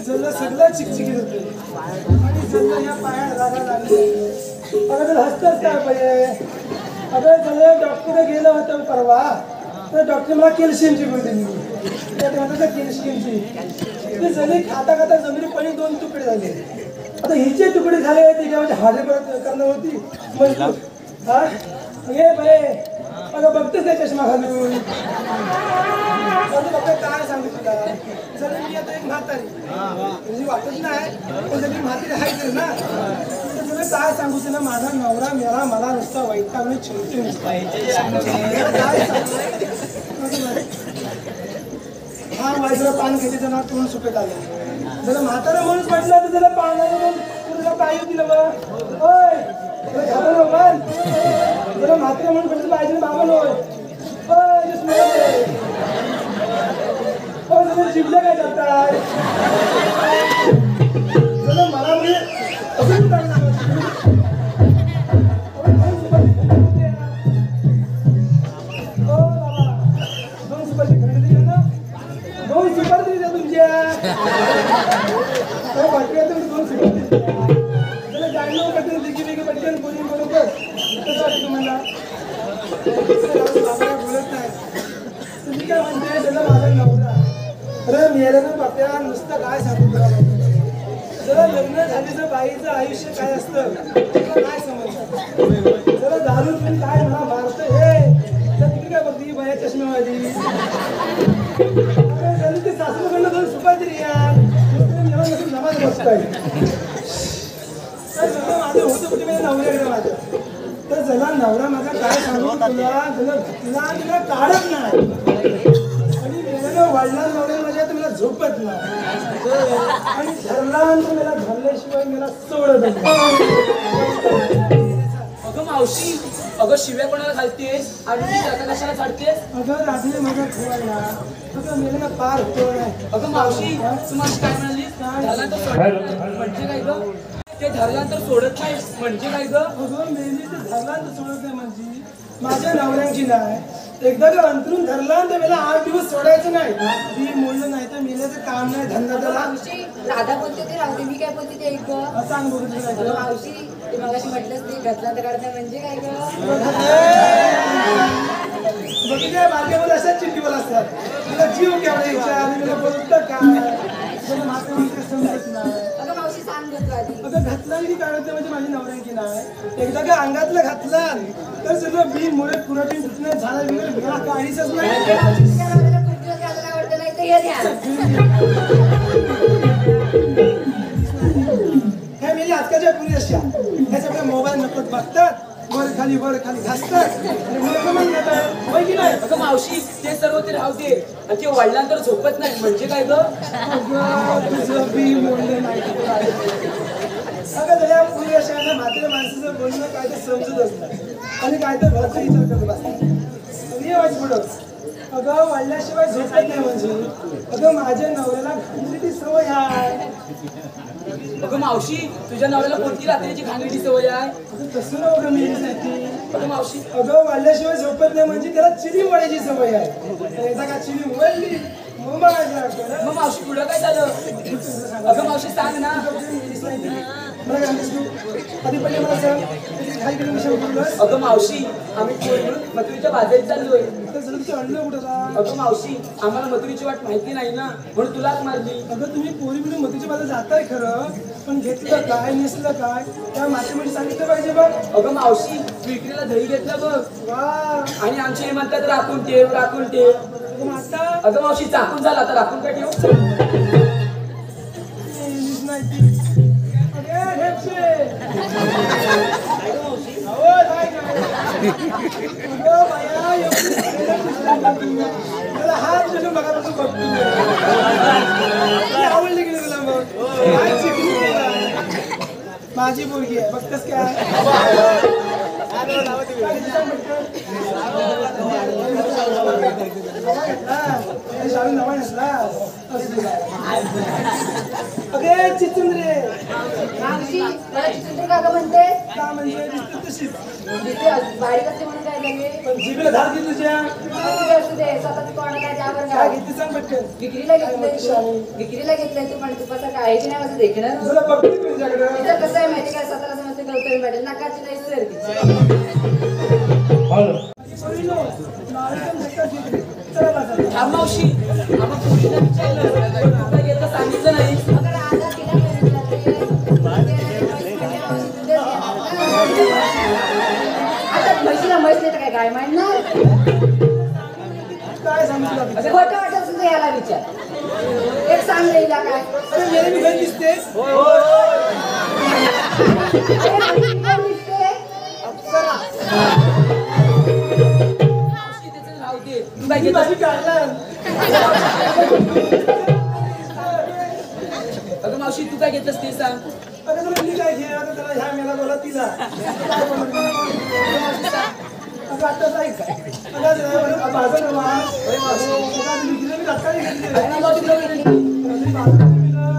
जल्लं सगळं चिकचिकीत होते आणि जल्लं या पायात लागायला लागले. अगं तर हसतच काय पाहिजे. अगं जल्लं डॉक्टरकडे गेलं होतं परवा, तर डॉक्टर मला कॅल्शियमची गोळी दिली. त्यात म्हणतात कॅल्शियमची. ती जणी खाता खाता जमिनी पडी 2 तुकडे झाले. आता हिचे तुकडे झाले ते म्हणजे हाडे करणं होती मजबूत. हा ये बाई अगं बघतेच नाही चष्मा घालून. बघा काय सांगू तुला. जर मी आता एक म्हातारी म्हणजे वाटत नाही पण जरी म्हातारी आहे ना, तर तुला काय सांगू तुला. माझा नवरा मेला मला नुसता वैतागून चिमटे काय हा वाजरा पान घेते जरा तोंड सुकत आलं. जरा म्हातारा माणूस म्हटलं तर त्याला पाण्याला तुला काय होती ना मग. होय घाबरलो पण जरा म्हातारा म्हणून म्हटलं पाहिजे बाबा होय. जिंकलं काय जातात मला म्हणजे अजून दोन सुपारी खरेदी ना, 2 सुपारी दिली तुमच्या बाटल्या तुम्ही 2 सुपारी त्याला जाणलं पटकन दिगी दिगी पटकन बोलून बरोबर कसं वाटतं तुम्हाला. बोलत नाही तुम्ही काय म्हणते त्याला माझा नवरा. अरे मेला ना बाप्या नुसतं काय सांगू तुला. जरा लग्न झालेलं बाईचं आयुष्य काय असतं तुला काय समजतं. जरा दारू तुम्ही काय मला मारतं हे तर तुम्ही काय बघती बाया चष्मेवाली. अरे ते सासूकडनं 2 सुपारी दिली यार नमाज बसताय. तर सगळं माझं होतं कुठे म्हणजे नवऱ्याकडे माझं. तर जरा नवरा माझा काय सांगू तुला जरा घटला तुला काढत नाही आणि वेळेला वाढला नवऱ्या माझ्या तर मला झोपत नाही आणि धरल्यानंतर मला धरल्याशिवाय मला सोडत नाही. अगं मावशी अगं शिव्या कोणाला घालतेस आणि कशाला काढतेस. अगं रात्री माझा ठेवायला अगं मेले ना पार होतोय. अगं मावशी तुम्हाला काय म्हणाली म्हणजे काय ग. ते धरल्यानंतर सोडत नाही म्हणजे काय ग. अगं मेली ते धरल्यानंतर सोडत नाही म्हणजे माझ्या नवऱ्यांची नाही. एकदा का अंतरून धरला तर मला 8 दिवस सोडायचं नाही. मी मोडलं नाही तर मेल्याचं काम नाही धंदा त्याला. राधा बोलते ते राहते मी काय बोलते ते एक सांग बघितलं मावशी ते मगाशी म्हटलंच ते घातला तर काढता म्हणजे काय ग. बघितलं मार्केटमध्ये अशाच चिठ्ठीवर असतात. तुला जीव केवढा विचार आणि मला बोलतं काय समजत नाही. अगं मावशी सांग घेतो आधी. अगं घातला की काढत म्हणजे माझी नवऱ्यांची नाही. एकदा का अंगातलं घातला तर सगळं बी मुळे पुरटी सुटणं झालं बिघड मला काहीच नाही. आवडतं नाही तर हे द्या. हे मेली आजकालच्या पुरी अशा हे सगळं मोबाईल नकळत बघतात वर खाली घासतात होय की नाही. अगं मावशी ते सर्व ते राहते आणि ते वाढल्यानंतर झोपत नाही म्हणजे काय ग. तुझं बी मोडलं नाही. अगं त्याच्या पुरी अशा ना म्हाताऱ्या माणसाचं बोलणं काय तर समजत असतं आणि काय तर भरचा विचार करत असतात. ये वाच पुढं. अगं वाढल्याशिवाय झोपत नाही म्हणजे अगं माझ्या नवऱ्याला घाणेरडी सवय आहे. अगं मावशी तुझ्या नवऱ्याला कोणती रात्रीची घाणेरडी सवय आहे. अगं तसं ना अगं मेलीच नाही ती. अगं मावशी अगं वाढल्याशिवाय झोपत नाही म्हणजे त्याला चिली वळायची सवय आहे. एकदा का चिली वळली मग मला मग मावशी पुढं काय झालं. अगं मावशी सांग ना. मला काय म्हणतेस तू आधी पहिले मला सांग खाली गेली विषय. अगं मावशी आम्ही मथुरीच्या बाजारात चाललोय. आणलं कुठं. अगं मावशी आम्हाला मथुरीची वाट माहिती नाही ना म्हणून तुलाच मारली. अगं तुम्ही पोरी बिरी मतीच्या बाजू जाताय खरं पण घेतलं काय नेसलं काय त्या मातीमध्ये सांगितलं पाहिजे बघ. अगं मावशी विक्रीला दही घेतलं बघ. वा आणि आमचे म्हणतात राखून ठेव राखून ठेव. आता अगं मावशी चाकून झाला आता राखून काय ठेव. नाही मला हात बघा बघतो आवडली गेली तुला मग माझी मुलगी आहे बघतस काय. शाळू नवा नसला अगे चिचुंद्रे मावशी मला चित्र का म्हणते का म्हणजे दिसते तशीच जिथे बारीक असते म्हणून काय झाले पण जीबीला धार घे तुझ्या असू दे स्वतःच कोणा काय त्यावर काय काय घेते सांग पटकन विक्रीला घेतलंय तू पण तू कसं काय आहे की नाही माझं देखणार तुला बघते तुझ्याकडे तिचं कसं आहे माहिती काय स्वतःला समजते गौतमी पाटील नकाची नाही सर तिची हा मावशी आम्हा पोरीला विचारलं तुला येतं सांगितलं नाही अगं राधा तिला आता म्हशीला म्हैस नाही तर काय काय मांडणार काय सांगतो तुला? खोटं वाटत असेल तर याला विचार एक सांग रे हिला काय अरे मेरे मी बहीण दिसते अरे आणखी कोण दिसते? अप्सरा मावशी त्याचं राहू दे तू काय ती घेतलं माझी काढला अगं मावशी तू काय घेतलंस ते सांग अरे तुला मी काय घे आता त्याला ह्या मेला बोला तिला काय बोलू? अगं आताच ऐक अगं माझं नवा विकले मी धक्का नाही घेतले अरे मावशी तुला काय घेतलं?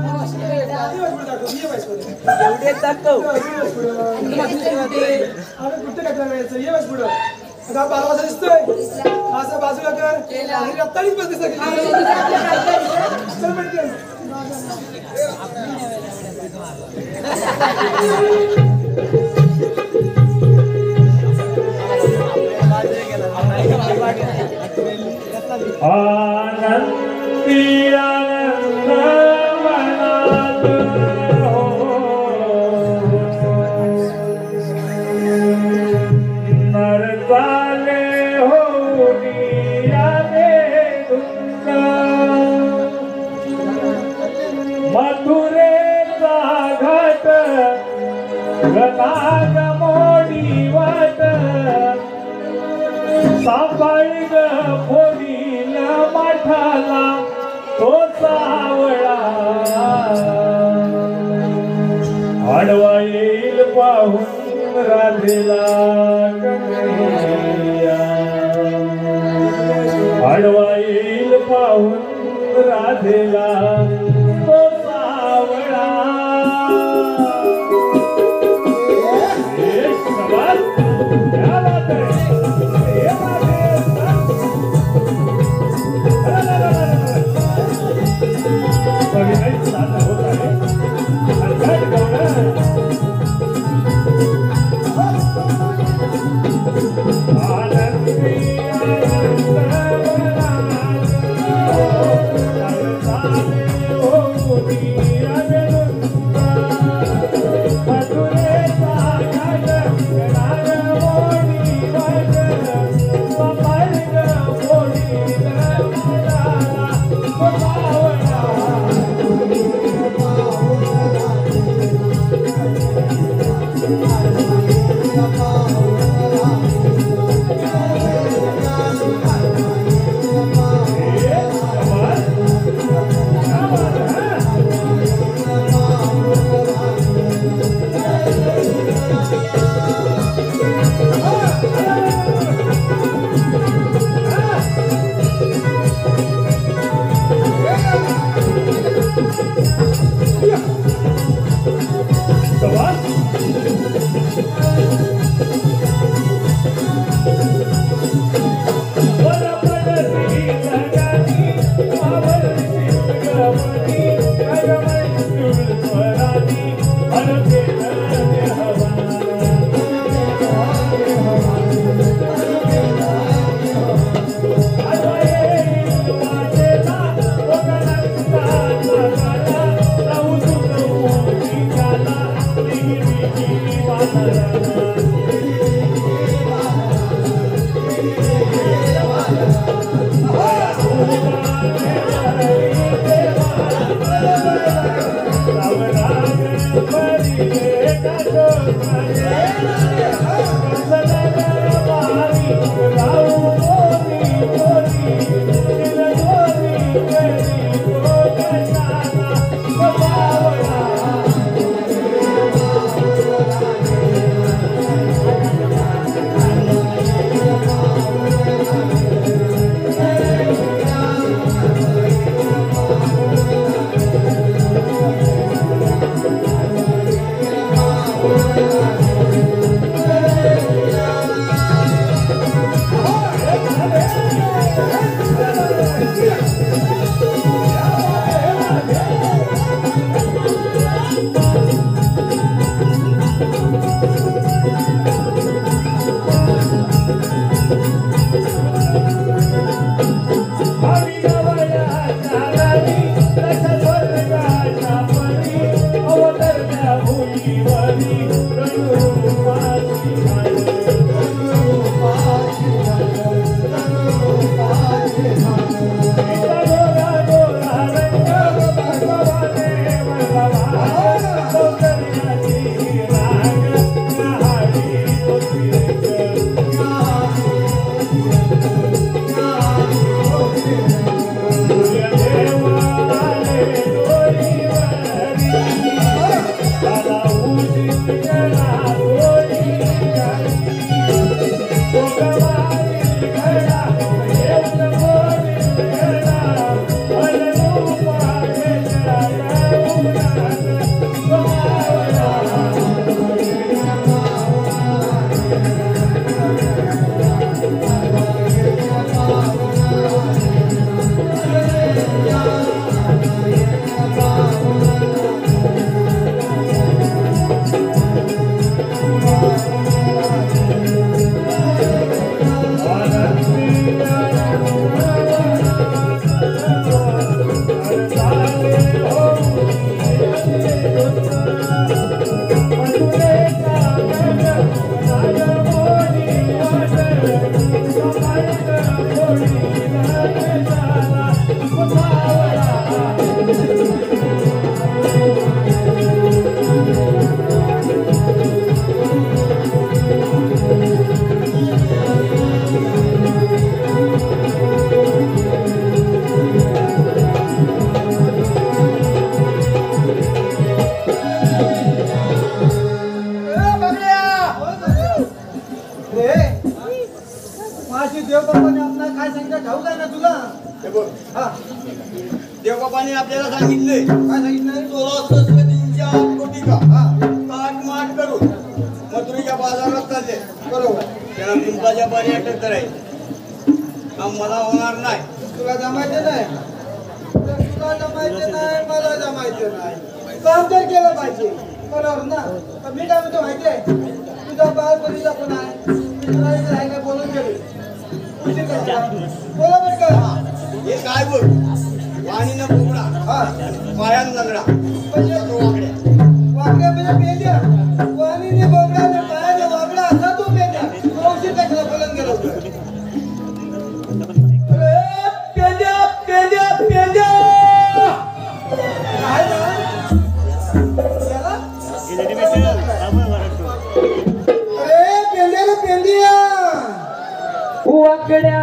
मावशी तुला काय घेतलं? एवढे दाखव तुला मावशी तुला काय घेतलं? अरे कुठे काय करायचं ये बस पुढं अगं 12 वाजता दिसतोय असं बाजूला कर आणि रत्ताळीच बस दिसत चल पटकन आनंदी आनंद मनात नरसाले होनियाने धुंद मथुरेचा घाट गणाग मोडी वाट सांभाळी ग फोडील माठाला तो सावळा आडवा येईल पाहून राधेला कन्हैया आडवा येईल पाहून राधेला तो सावळा एक सवाल क्या बात है ये बात है कभी नहीं सुनाता होता है अल्लाह गौरा आनंदी आनंद देवबापाने आपल्याला काय सांगितलं ठाऊक आहे ना तुला? हा देवबापाने आपल्याला सांगितलंय काय सांगितलं? 16 सरस्वतींच्या कोटिका ताटमाट करून मथुरेच्या बाजारात चालले. बरोबर. त्यांना पिंपळाच्या पारी अटक करायची. मला होणार नाही. तुला जमायचं नाही, तुला जमायचं नाही, मला जमायचं नाही. काम तर केलं पाहिजे, बरोबर ना? तर मी काय म्हणतो माहिती आहे, तुझा बाळ कधीचा पण आहे, मित्राचं आहे काय बोलून गेले बरोबर का? हे काय बघ, वाणीनं बोबडा पायान लंगडा म्हणजे तो वाकड्या वाकड्या म्हणजे पेंड्या, वाणीने बोबडा आणि पायाने वाकडा असा तो पेंड्या. तो औषध कशाला बोलून गेला होता? पेंड्या पेंड्या पेंड्या काय ना? याला? अरे पेंड्याला पेंड्या वाकड्या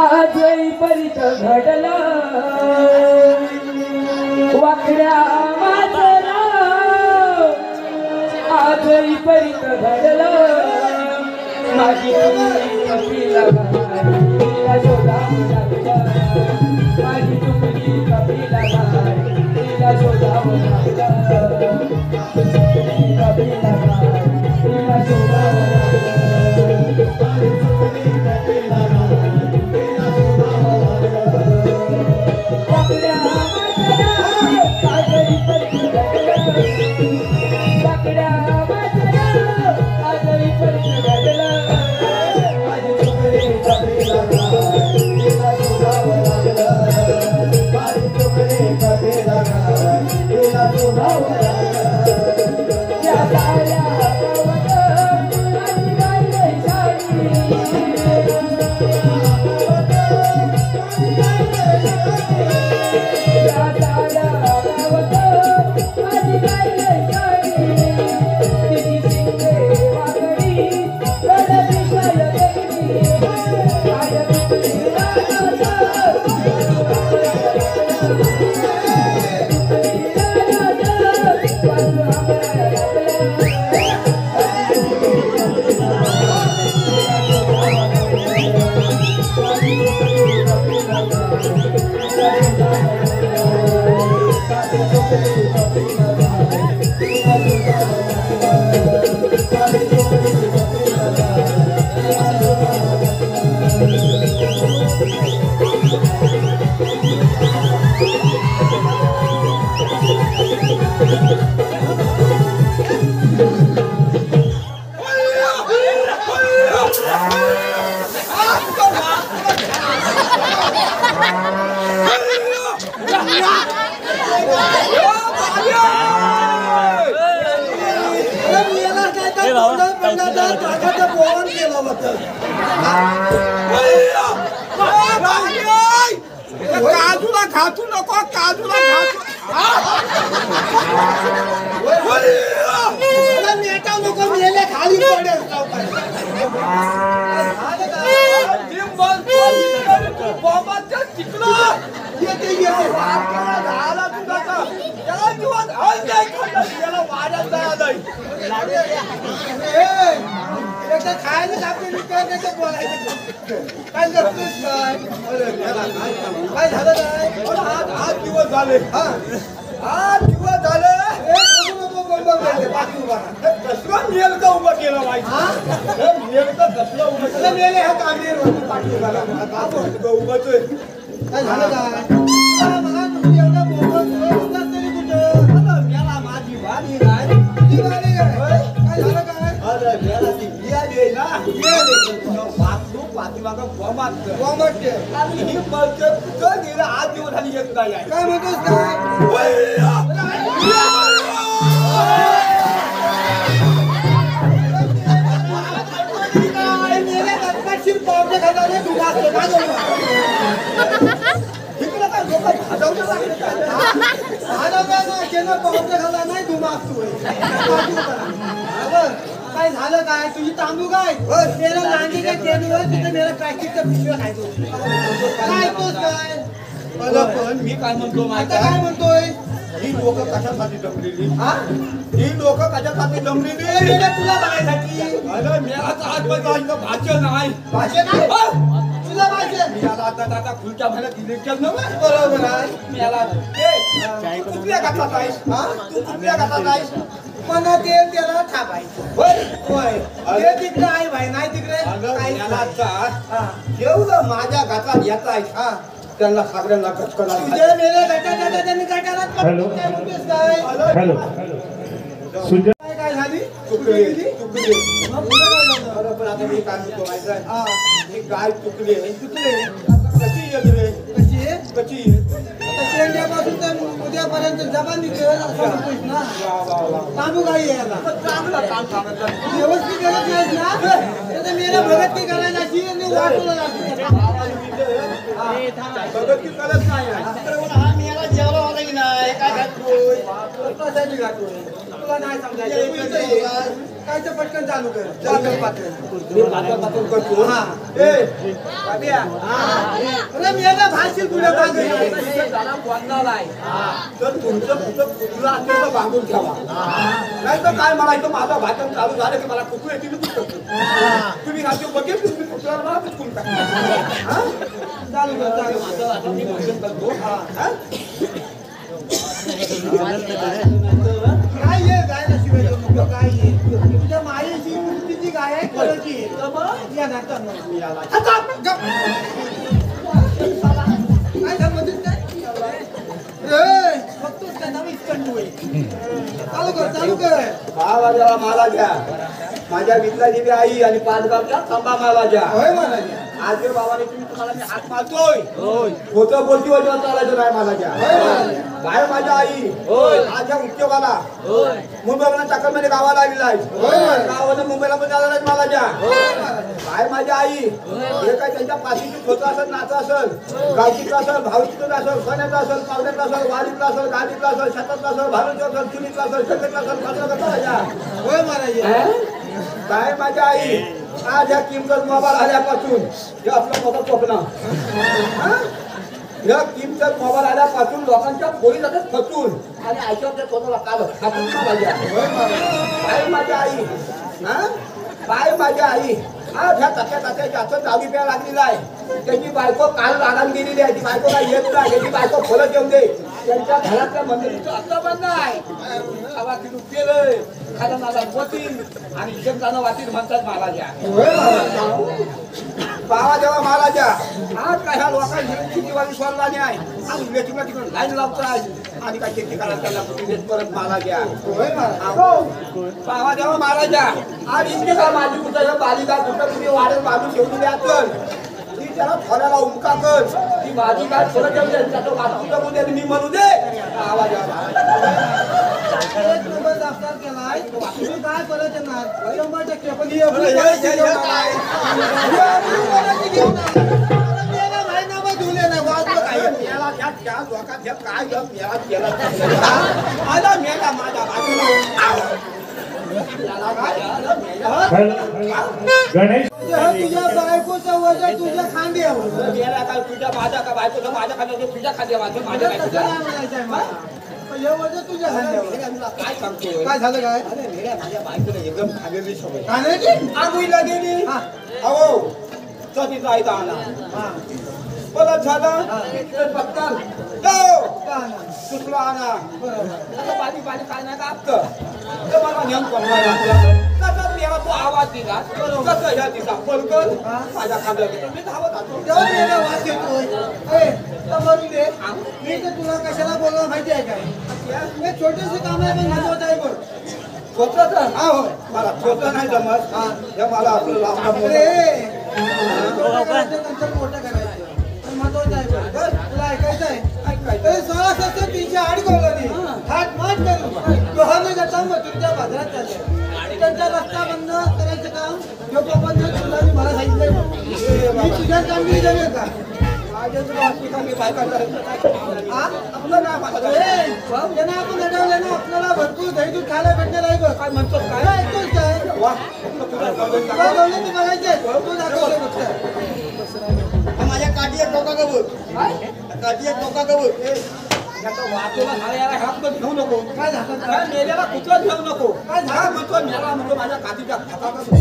आजही परित घडला वाकड्या माझला आजही परित घडला माझी कपिला तिला शोधावं लागलं माझी चुकली कपिला तिला शोधावं लागलं कपिला तिला शोधावं Yeah! अंगाचा ताकाचं पोवण केलं होतं. काजूला घातू नको, काजूला घातू. नेटा नको मेले खाली पडेल. एकदा खायला आपल्याला काय बोलायचं काय करतोस काय काय झालं काय 8 दिवस झाले. 8 दिवस झाले. कसलं मेल का उभं केलं माहिती मेल का कसलं उभं केलं मेले ह्या कांदीवर पाठी उभाला. उभंच काय झालं काय मला तुम्ही एवढा बोलत तरी कुठं मेला माझी वाली काय किती वाले काय झालं काय अरे मेला ती बियाली ना वाचलो पाठीमागं वामटते. आणि ही मलके कुठं गेलं 8 दिवस झाली येत नाही आहे. काय म्हणतोस काय मेले गणपतशील पावडे खाल्ल्याने तू वाचतो काय इकडं काय लोक भाजवलं लागले नाही तू मागतोय काय झालं काय तुझी तांदू काय मेला लांडी काय तेलवर तिथे मेला प्लास्टिकचं पिशव्या खायचो काय तोच काय पण मी काय म्हणतो माहिती आता काय म्हणतोय ही लोक कशासाठी जमलेली हा ही लोक कशासाठी जमलेली मेला तुला बघायसाठी अरे मेलाचा आजपर्यंत भाषण नाही भाषण आहे तुला भाषण याला आता खुलच्या महिन्यात इलेक्शन नव्हे बरोबर आहे मेला तू कुठल्या घातला आहेस तू कुठल्या घातला आहेस मना तेल त्याला थापायचं होय ते तिकडे आहे भाई नाही तिकडे काय जेवढं माझ्या घातात येत आहे त्यांना सगळ्यांना कचकला तुझे मेले गटात त्यांनी गटारात हॅलो. काय हॅलो सुजय काय झाली तुकडी तुकडी मग पुढे काय झालं अरे पण आता मी काय म्हणतो माहिती आहे हा ही गाय तुकडी आहे तुकडे कशी येत रे कशी आहे? कशी येत आता शेंड्यापासून तर उद्यापर्यंत जबान निघेल असं म्हणतोस ना तांबू काही आहे याला चांगला काम सांगितलं व्यवस्थित करत नाहीस ना तर मेला भगत की करायला अशी आणि वाटूला प्रगती करत नाही हा मेला जेवला होता की नाही काय घातलोय कशासाठी घातलोय तुला नाही समजायचं कायचं पटकन चालू कर चालू पात्र करतो हा ए बाब्या अरे मेला भाषी पुढे बांधून तर तुमचं कुठं कुठलं असेल तर बांधून ठेवा नाही तर काय म्हणायचं माझं भाषण चालू झालं की मला कुठू येतील तुम्ही राज्य बघेल तुम्ही कुठला मला पिटकून टाका चालू कर चालू कर आता मी भाषण करतो काय आहे गायला शिवाय देऊ नको काय आहे तुझ्या मायेची मूर्तीची गाय आहे खरंची या ना काय झालं काय बघतोस काय नवीन कंडू आहे चालू कर भावाला मला द्या माझ्या विठलाची बी आई आणि 5 गावच्या खंबा मला द्या होय मला आज बाबाने तुम्हाला मी हात मारतोय होतं बोलती वजन चालायचं नाही मला द्या काय माझ्या आई माझ्या उद्योगाला मुंबईला चाकरमध्ये गावाला आलेला आहे गावाला मुंबईला पण आला नाही मला द्या काय माझ्या आई हे काय त्यांच्या पाठीची खोतं असेल नाचं असेल गावकीचं असेल भावकीचं असेल सोन्याचं असेल पावड्याचं असेल वाडीतलं असेल गाडीतलं असेल शेतातलं असेल भारूचं असेल चुलीतलं असेल शेतीतलं असेल कसलं द्या होय मला काय माझ्या आई आज ह्या किमत मोबाईल आल्यापासून हे आपलं मोठं स्वप्न या किमत मोबाईल आल्यापासून लोकांच्या पोळी जातात खचून आणि आईच्या स्वतःला काल खापून माझ्या काय माझ्या आई काय माझ्या आई आज ह्या तात्या जास्त चावी प्यायला लागलेला आहे त्याची बायको काल रागान गेलेली आहे ती बायको काय येत नाही त्याची बायको खोलत येऊ दे त्यांच्या घरातल्या मंदिराचं आता बंद आहे हवा किलो केलंय खाला नाला बोतील आणि इशम जाणं वाटील म्हणतात महाराजा बाबा जेव्हा महाराजा आज काय ह्या लोकांची दिवाळी सोडला नाही आणि वेटिंगला तिकडे लाईन लावतात आणि काय शेती करायला त्याला परत महाराजा बाबा जेव्हा महाराजा आज इतके का माझी कुठं बालिका कुठं तुम्ही वाढत बाजू ठेवलेली असेल ती त्याला थोड्याला उमका कर ती माझी काय थोडं ठेवू दे त्याचं वाटू मी म्हणू दे आवाज केलाय तुम्ही काय परत येणार 100% पण ही अरे, हे काय? घेऊन मेला भाई नाव धुले नाही वाजलं काय मेला त्या लोकात हे काय गं मेला केला आला मेला माझा बाजूला गणेश तुझ्या बायकोचं वजन तुझ्या खांद्यावर मेला काय तुझ्या माझ्या का बायकोचं माझ्या खांद्यावर तुझ्या खांद्यावर माझ्या तसं बायकोचं नाही म्हणायचंय मला. पण हे वजन तुझ्या खांद्यावर तुला काय सांगतोय काय झालं काय अरे मेल्या माझ्या बायकोला एकदम खाल्लेली सवय खाण्याची आगुईला गेली हा. अहो कधी जायचा आला हा परत झालं तर पत्ता जाओ का ना दुसरा आणा बरोबर पाणी पाणी काय नाही कापतं तर मला नेम बनवायला लागलं तसंच मेला तो आवाज दिला कसं ह्या दिसा पलकल माझ्या खांद्यावर घेतो मी धावत आलो तेव्हा मेला वास येतोय ए तर मरून दे मी तर तुला कशाला बोलवं माहिती आहे काय हे छोटेसे काम आहे पण महत्वाचं आहे बघ स्वतःच हा हो मला स्वतः नाही जमत हे मला आपलं लांब अरे छोटं करायचं, नंतर मोठं करायचं पण महत्वाचं आहे बघ बरं, तुला ऐकायचं आहे ऐकायचं 16,308 कॉलनी हात मात करून दोहाने जाता मग तुमच्या बाजारात चालले त्यांचा रस्ता बंद करायचं काम जो प्रबंध तुला मी मला सांगितलंय बघ. मी तुझ्या कामगिरी जमेल का आपलं नाव माझं त्यांना आपण अडवलं ना आपल्याला भरपूर दही दूध खायला भेटणार आहे बघ काय म्हणतो काय ऐकतोच काय वा तुला कळलं तुला गवलं तू बघायचे तू दाखवलं फक्त माझ्या काठी एक टोका गबूत काठी एक टोका गबूत याचा वाचोला झाला याला ह्यात पण घेऊ नको काय झालं काय मेल्याला कुठं घेऊ नको काय झालं? हा म्हणतो मेला म्हणतो माझ्या काठीच्या हातात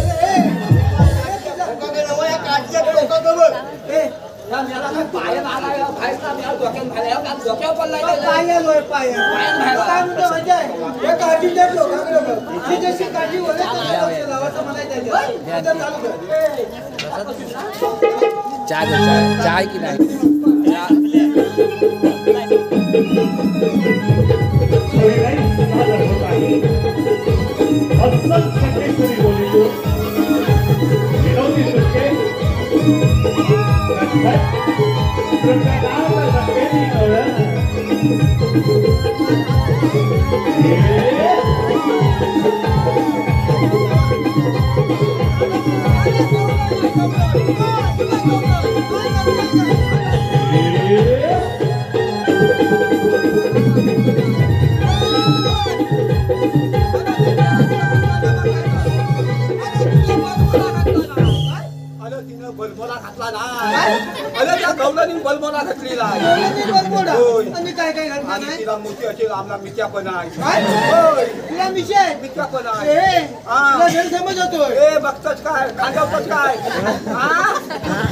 या काठीच्या टोका गबूत या मेला काय पायात आला या बाहेरचा मेला डोक्यात भाला या डोक्यावर पडला पाय आलोय पाय काय म्हणतो माहिती आहे या काठीच्या लोकांकडे बघ ही जशी काठी वळे तसं लावायचं म्हणायचं आहे. आता चालू कर चाय की नाही सादर होत आहे अस्सल खंडेश्वरी बोलितो विनोदी सुटके प्रकरणात संकेती बलबोला घातला नाही अरे त्या गवलानी बलबोला घातलेला होय. आणि काय काय घडणार आणि नाही तिला मोठी असेल आमला मित्या पण आहे काय होय तुला विषय मित्या पण ए आहे तुला गैरसमज होतोय ए बघतोच काय खांद्यावरच काय हा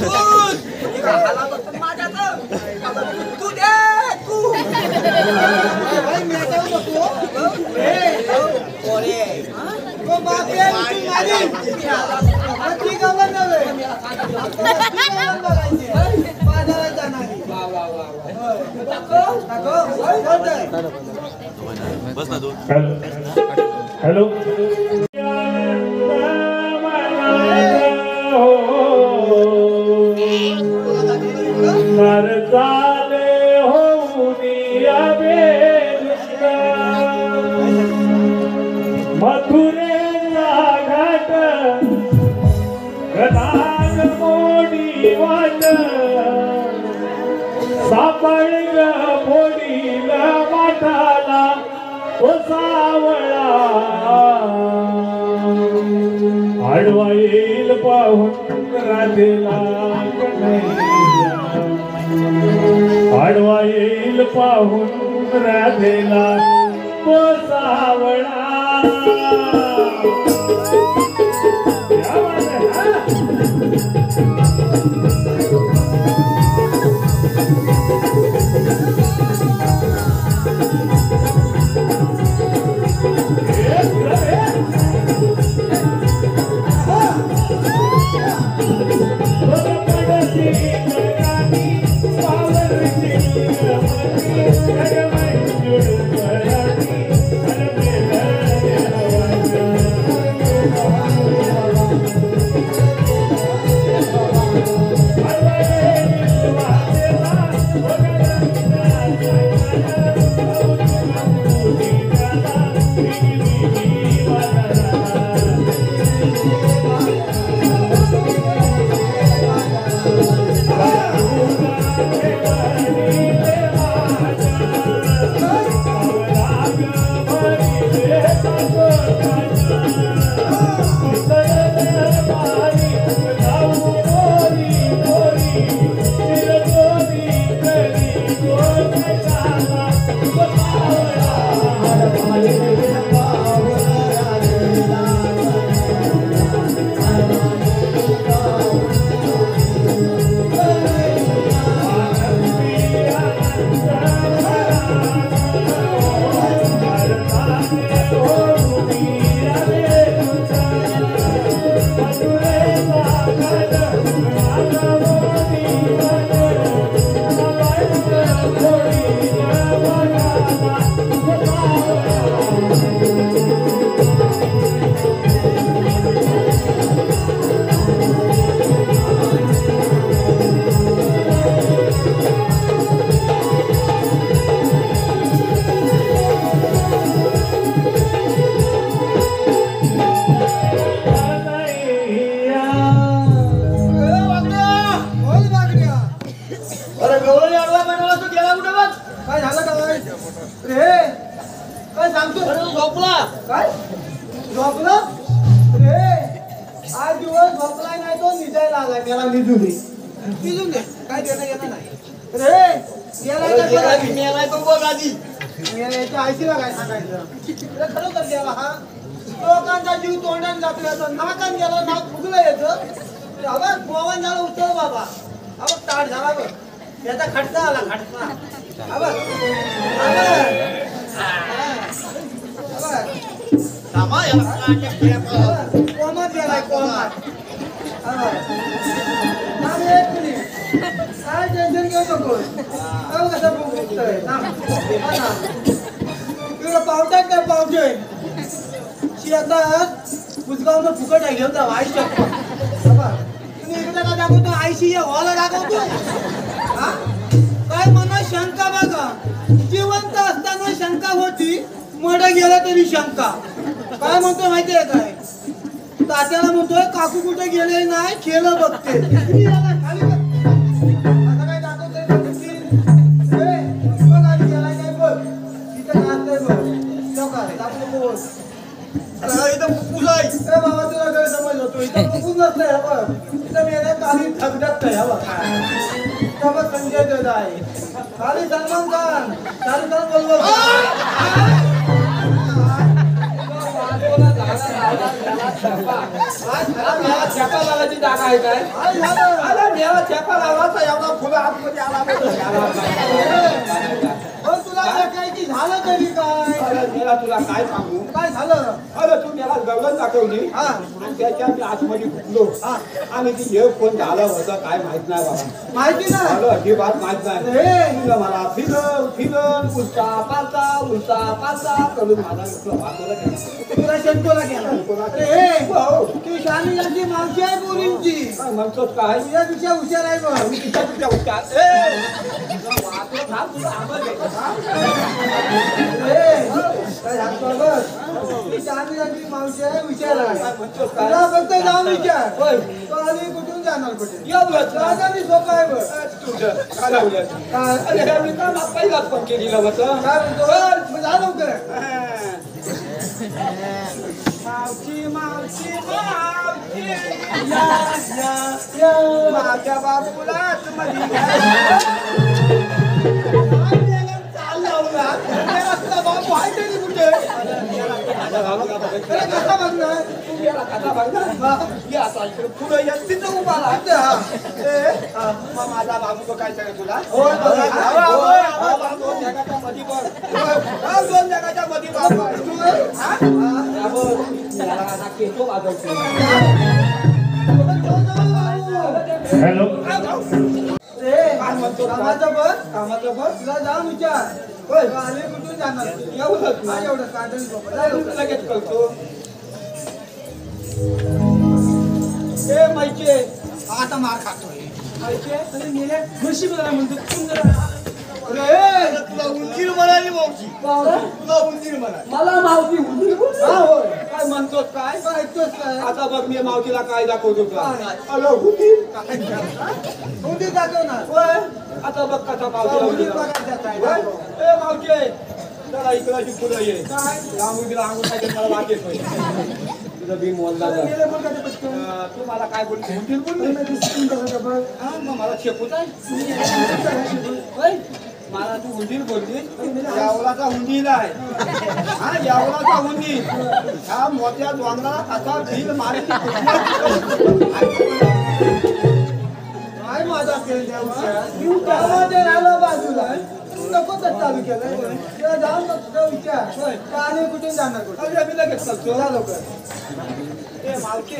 दूध हे काय हाला बघतो माझ्याचं तू दे तू भाई मेटाव नको ए पोरे तो बाप आहे तू माझी ती गवत नव्हे ती गवत बघायची बाजारात जाणारी हॅलो चाले मथुरेचा घाट गदान मोडी वाट सापड ग फोडील माठाला तो सावळा आडवा येईल पाहून राधेला आडवा येईल पाहून राधेला तो सावळा क्या बात है रे काय सांगतो झोपला काय झोपला रे आज दिवस झोपलाय नाही तो निजायला आलाय त्याला निजून दे काय देणं येणं नाही रे गेलाय तो बघ आधी याच्या आईशीला काय सांगायचं रे खरोखर गेला हा लोकांचा जीव तोंडाने जातोय नाकान गेला नाक फुगलं याचं अगं गोवन झालं उचल बाबा अबघ ताट झाला बघ त्याचा खटका आला खटका अबघ कोमात गेलाय कोमात एक मिनिट काय टेन्शन घेऊ नको कसं बघतोय तुला पावटाय काय पावतोय शेतात कुसगावनं फुकट आहे घेऊन जाऊ आई शकतो तुम्ही इकडे का दाखवतो आईशी या हॉला दाखवतो हा काय मनात शंका बघा जिवंत असताना शंका होती मड गेला तरी शंका काय म्हणतो माहितीये काय तात्याला म्हणतोय काकू कुठे गेले नाही खेळलं बघते खाली बघ. असं काय दाखवतोय बघ आधी गेलाय काय बघ तिथे नाचतंय बघ तो काय दाखवतो बोल इथं फुफ्फुस आहे बाबा तुला काय समज होतो इथं फुफ्फुस नसतंय हा बघ इथं मेल्या काली धगधगत आहे हा बघ संजय दत्त आहे खाली सलमान खान शाहरुख खान बोलवा छापा लावायची जागा आहे काय छापा लावायचा एवढा फुलं आतमध्ये आला तुला काय झालं तरी काय मला तुला काय सांगू काय झालं अरे तू मला गवळण दाखवली आणि त्याच्या मी आतमध्ये घुसलो आणि ती हे कोण झालं होतं काय माहित नाही बाबा माहिती नाही झालं अजिबात माहित नाही तुला मला फिरन उलटा पालता करून माझा तुला शंकोला गेला तू शानी यांची मावशी आहे बोरींची म्हणतो काय तुझ्यापेक्षा हुशार आहे बघ तिच्यापेक्षा हुशार मावशी आहे विचार तुला फक्त जाऊन विचार तो आधी कुठून जाणार कुठे राजानी सोपं आहे बघ पहिलाच पण केलेलं होतं काय म्हणतो जा लवकर मावशी मावशी मावशी या माझ्या बाबूलाच मध्ये बाबू आहे तरी कुठे कसा बघणार माझा बाबू काय सांगेल तुला दोन जगाच्या मध्ये हॅलो कामाचं बघ तुला जाऊन विचार आले कुठून जाणार एवढं काढून लगेच करतो ए माहिती आता मार खातोय माहिती मेल्या म्हशी बघा म्हणतो तुला उंदीर म्हणाली मावशी तुला उंदीर म्हणाली मला मावशी काय म्हणतोस काय ऐकतोस काय आता बघ मी मावशीला काय दाखवतो दाखव ना आता बघ कसा मावशीला ए मावशी चला इकडची फुलं ये रांगोळीला अंगूठाचे मला वाट येतोय तुझं बी मोलला तू मला काय बोलतो उंदीर बोलली मग मला शेपूच आहे मला तू उंदीर बोलली यावलाचा उंदीर आहे हा यावलाचा उंदीर ह्या मोठ्या डोंगराला कसा भील मारती काय माझा राहिला बाजूला नको तर चालू केलं जाऊन विचार पाणी कुठून जाणार कुठे मी लगेच करतो लवकर ते मावशी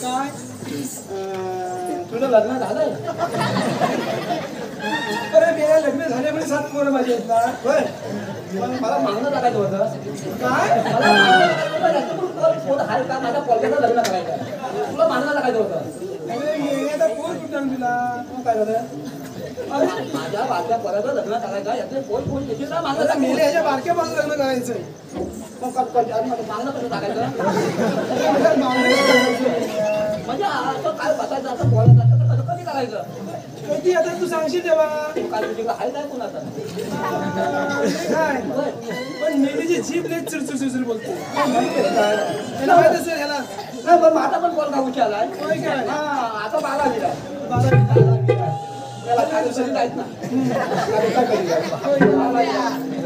काय तुझं लग्न झालंय अरे मेरा लग्न झाल्यामुळे 7 पोरं माझी आहेत ना होय पण मला मागणं टाकायचं होतं काय आहे का माझ्या पोरग्याचं लग्न करायचं तुला मागणं टाकायचं होतं अरे येण्याचा पोर कुठं तुला काय झालं माझ्या बारक्या पोराचं लग्न करायचं याचे कोण घेतील ना मला मेले ह्याच्या बारक्या पासून लग्न करायचंय मग मागणं कसं टाकायचं म्हणजे असं काय बसायचं असं बोलायचं असं कसं कधी करायचं कधी आता तू सांगशील तेव्हा काल तुझ्याकडे आहे काय कोणाचा काय पण मेलीची जीभ लय चिडचिड बोलते त्याला माहित असेल ह्याला नाही पण माझा पण पोरगा हुशार आहे होय काय हा आता 12 दिला बाबा त्याला काय दिवसांनी जायच ना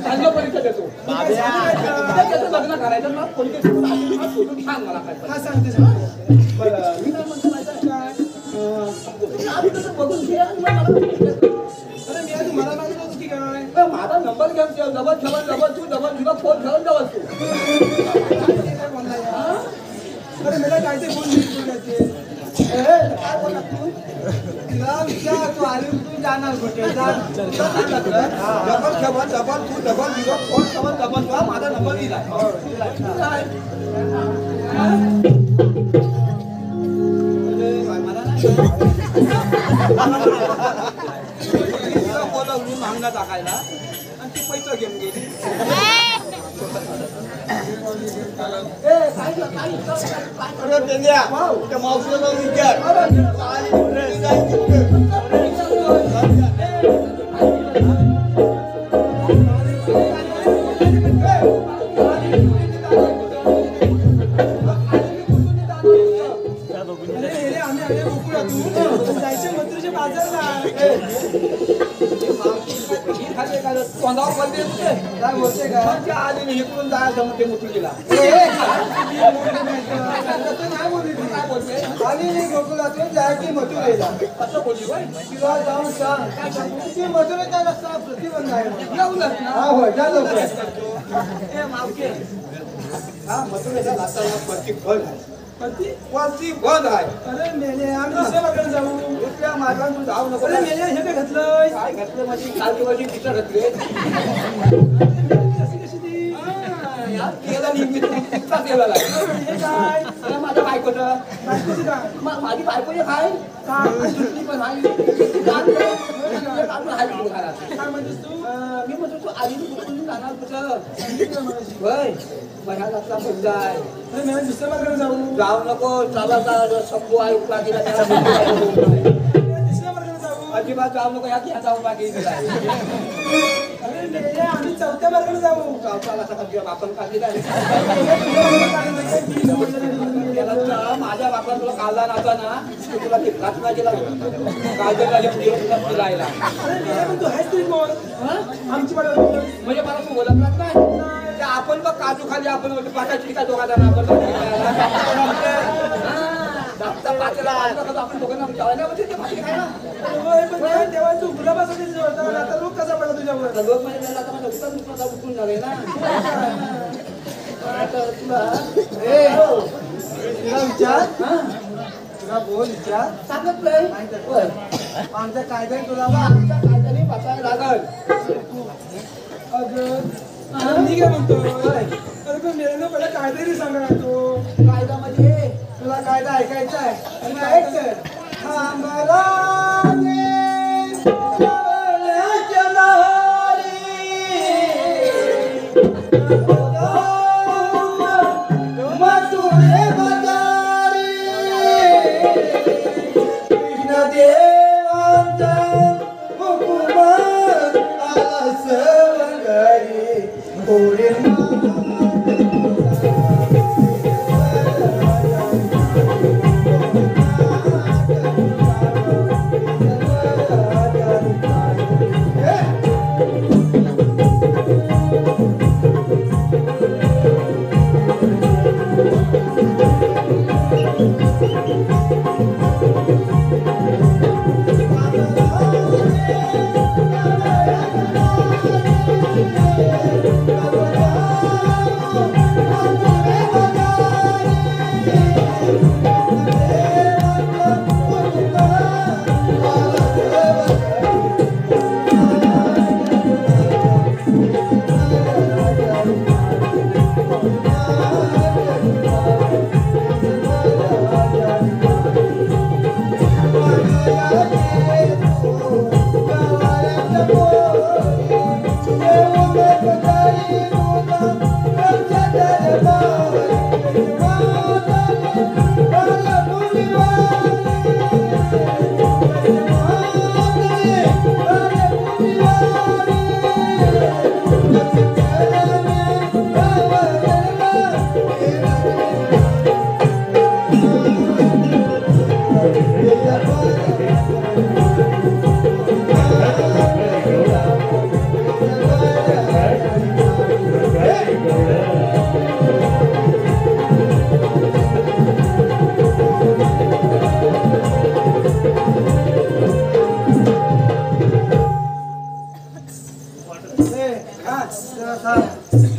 चांगलं परीक्षा देतो त्याचं लग्न करायचं ना कोणते छान मला काय हा सांगते बरं मी काय म्हणतो माहिती आहे तुम्ही आधी तसं बघून घे आणि मग मला अरे मी आधी मला मागत होतो की काय ए, माझा नंबर घ्या डबल तुला फोन ठेवून डबल तू काय बोलला यार? अरे मला काय ते फोन बोलायचे काय बोलला तू तिला विचार तू आली तू जाणार कुठे डबल माझा नंबर दिला बोलवली मागणं टाकायला आणि ती पैसा घेऊन गेली अरे पेंग्या, त्या मावशीला जाऊन विचार. जायचे मथुरेच्या बाजारला तोंडावर पडले काय बोलते का आधी इकडून जायचं म्हणते मुठुलीला नाही बोलली ती. काय बोलते आणि मी गोकुळातून जायची मथुरेला असं बोलली बाई तिला जाऊन सांग काय सांगू ती मथुरेचा रस्ता प्रतिबंध आहे येऊनच ना हा होय जा लवकर ए मावके हा, मथुरेचा नाताळा प्रतिबंध आहे. पती प्रतिबंध आहे. अरे मेले आम्ही दुसऱ्या मार्गाने जाऊ दुसऱ्या मार्गाने तू जाऊ नको. अरे मेले हे काय घातलंय काय घातलं माझी कालची माझी पिठं घातली. कशी कशी ती यार केला निघता केला हे काय अरे माझ्या बायकोचं बायकोची का माझी बायको एक आहे आणि दुसरी पण आहे काय म्हणतेस तू मी म्हणतो तू आधी कुठून जाणार कुठं होय माझ्या जातला बंद आहे अरे मेले दुसऱ्या मार्गाने जाऊ जाऊ नको चाला शंभू आहे उपला दिला त्याला दुसऱ्या मार्गाने जाऊ अजिबात जाऊ नको या घ्या जाऊ बाकी दिला अरे मेले आम्ही चौथ्या मार्गाने जाऊ चाला सगळं आपण काढली काय माझ्या बापाला तुला काढला नव्हता ना तू तुला ते घातला गेला काढला फिरायला अरे मेले पण तू आहेस तरी कोण आमची वाट म्हणजे मला तू ओळखलाच नाही ते आपण बघ काजू खाली आपण पाठाची काय दोघा जण आपण आपण दोघांना जेवायला म्हणजे ते भाजी खायला पण तेव्हा तू गुलाबासाठी होता आता लोक कसा पडला तुझ्यावर लोक म्हणजे आता माझा उत्तर उठून झाले ना आता तुला तुला विचार तुला बोल विचार सांगितलंय आमच्या कायद्याने तुला आमच्या कायद्याने बसायला लागल अगं मी काय म्हणतो अरे पण मेरेनं पहिला कायदा सांगा तो कायदा म्हणजे तुला कायदा ऐकायचा आहे आणि ऐक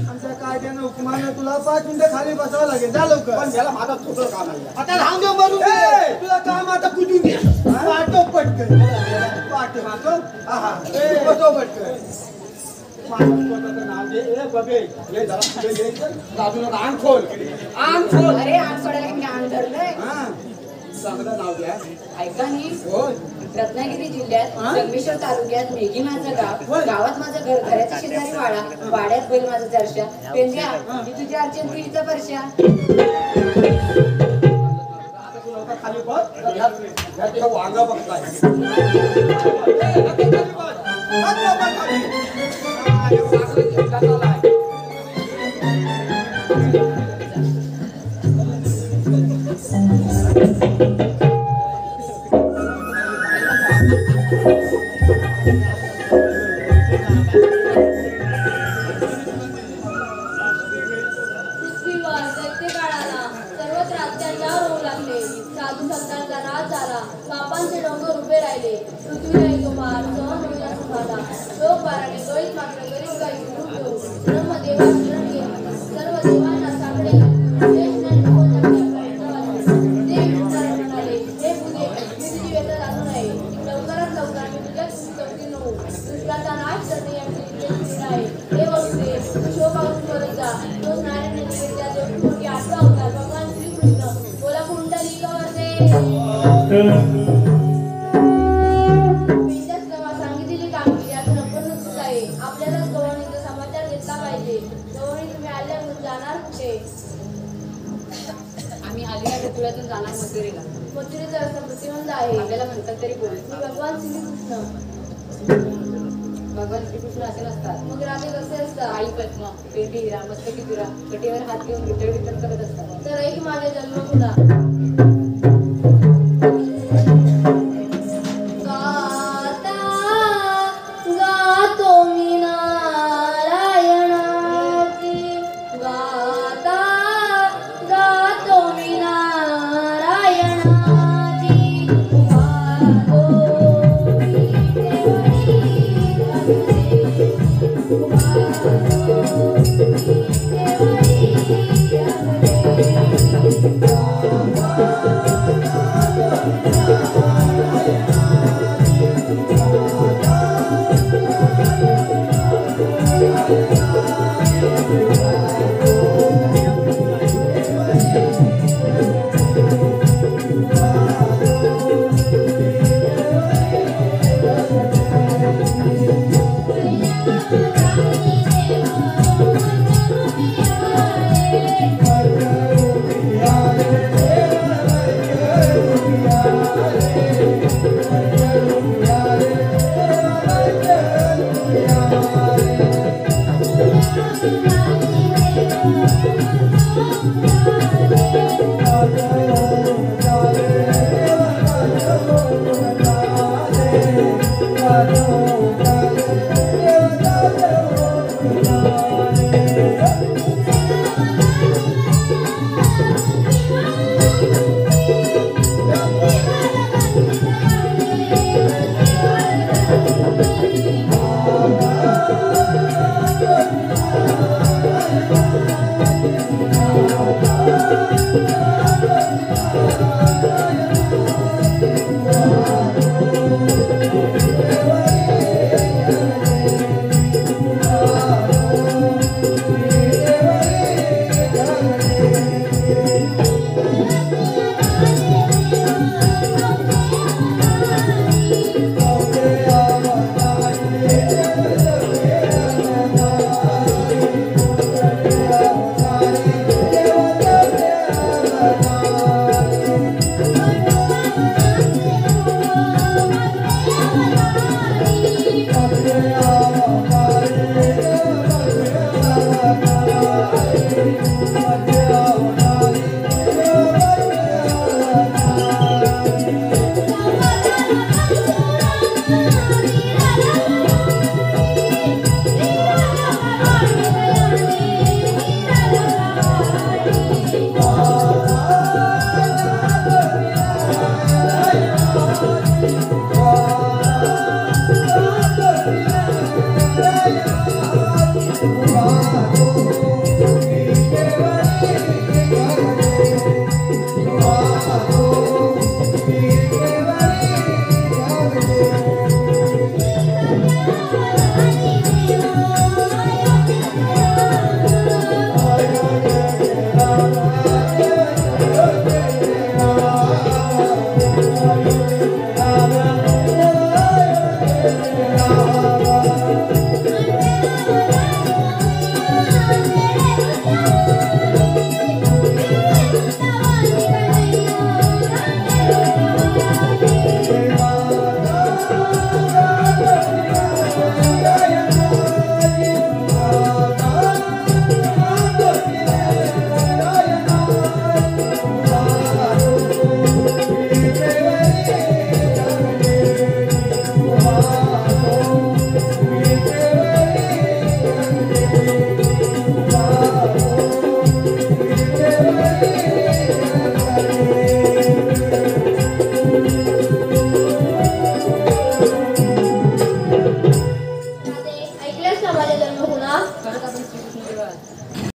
आमच्या कायद्यानं हुकुमानं तुला 5 मिनिटं खाली बसावं लागेल. जा लवकर. पण त्याला माझा थोडं काम आहे. आता राहून दे मरून दे. तुला काम आता कुठून दे. पाठव पटकन. पाठव. हा. बसव पटकन. नाव दे. ए बबे, ये जरा पुढे ये. बाजूला अंग खोल. अंग खोल. अरे आग सोडायला मी अंग धरलंय. हा. चांगलं नाव द्या. ऐका नी होय. रत्नागिरी जिल्ह्यात संगमेश्वर तालुक्यात मेघी माझं गाव. गावात माझं घर, घराच्या शेजारी वाडा, वाड्यात बैल माझा चर्चा. पेंद्या मी तुझ्या अर्चन केलीचा परशा. आता तू लवकर खाली बस. ह्या तुझं वांगा बघताय. पृथ्वीवर दैत्य काळाला सर्वत्र अत्याचार होऊ लागले. साधू संतांचा नाश झाला. पापांचे डोंगर उभे राहिले. पृथ्वीलाही तो भार सहन होईना झाला. शोक बाराने गळीत मात्र गरीब गाई सुरू ठेवू. ब्रह्मदेवा शरण गेली. सर्व देवांना साकडे शेष नाही टिकून जगण्याचा प्रयत्न वाचले. देव विचार म्हणाले, हे भूदेव, मी तुझी व्यथा जाणू नये. लवकरात लवकर मी तुझ्या चौकीन होऊ. दुष्टाचा नाश करणे याची क्रीडा आहे. हे वसुदेव, तू शोकावरून परत जा. तो नारायण निवेद्या जोडीपोटी 8वा अवतार भगवान श्रीकृष्ण. बोला कुंडलिक वरदे. पेंड्यास तेव्हा सांगितलेली कामगिरी अजून अपूर्णच आहे. आपल्यालाच गवळणीचा समाचार घेतला पाहिजे. गवळणी तुम्ही आल्यावरून जाणार कुठे? आम्ही आलेल्या ऋतुळ्यातून जाणार मथुरेला. मथुरेचा रस्ता प्रतिबंध आहे. आपल्याला म्हणतात तरी बोल. मी भगवान श्रीकृष्ण. भगवान श्रीकृष्ण असे नसतात. मग राधे कसे असतात? आई पद्मा, पेंडी हिरा, मस्तकी तुरा, कटेवर हात घेऊन विठ्ठल विठ्ठल करत असतात. तर ऐक माझ्या जन्मकुला. गाता गातो मी नारायणाची. गाता गातो मी नारायणाची. गातो मी Thank you.